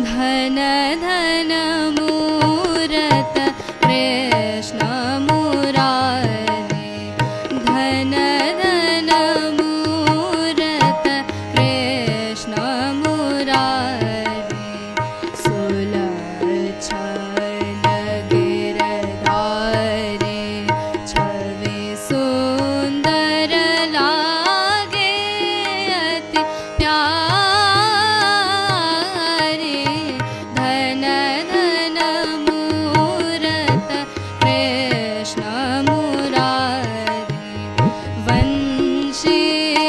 धन धन मूरत कृष्ण मुरारे, धन धन मूरत कृष्ण मुरारे, सुलक्षण गिरधारे, छवि सुंदर लागे अति प्यारे, धन धन मूरत कृष्ण मुरारे, वंशीधर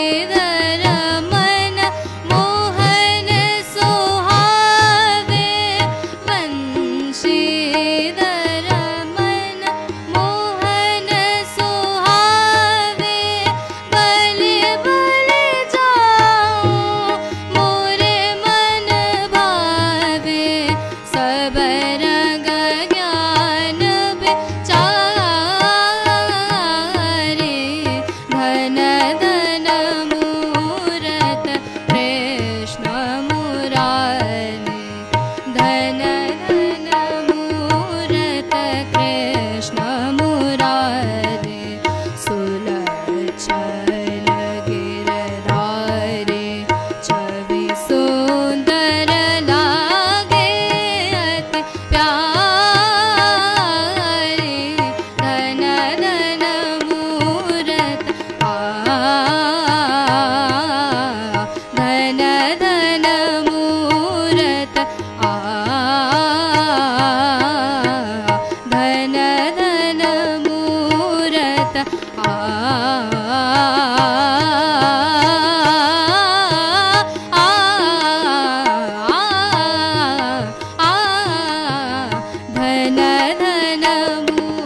मन मोहन सुहावे, वंशीधर मन मोहन सुहावे, बलि बलि जाओ मोरे मन भावे, सब रंग ज्ञान विचारे, धन धन मूरत कृष्ण मुरारे, धन धन मूरत कृष्ण मुरारे, सुलक्षण गिरधारे, छवि सुंदर लागे अति प्यारे, धन धन मूरत धन धन मूरत धन धन मूरत धन धन मूरत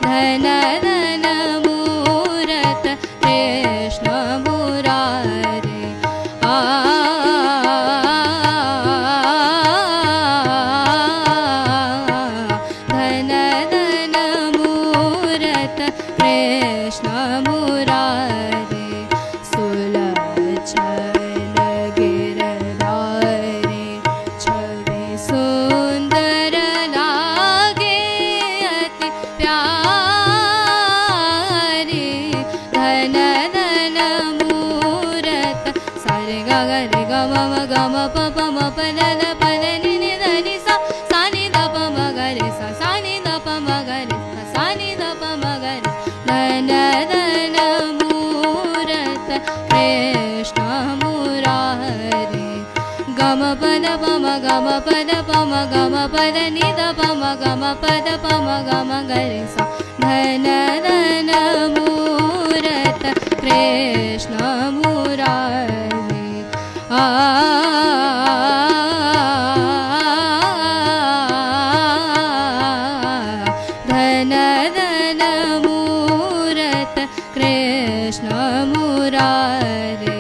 धन धन मूरत कृष्ण मुरारे, धन धन मूरत कृष्ण मुरारे, सुलक्षण गिरधारे, छवि सुंदर लागे अति प्यारे, धन धन मूरत सारे ग रे ग म ग म प प म प द द प द नि नि ध नि सा सा नि ध प म ग रे सा सा नि ध प म ग रे सा सा नि ध प म ग रे, धन धन मूरत कृष्ण मुरारे, ग म प द प म ग म प द प म ग म प द नि ध प म ग म प द प म ग म ग रे सा, धन धन मूरत कृष्ण मुरारे, धन धन मूरत कृष्ण मुरारे।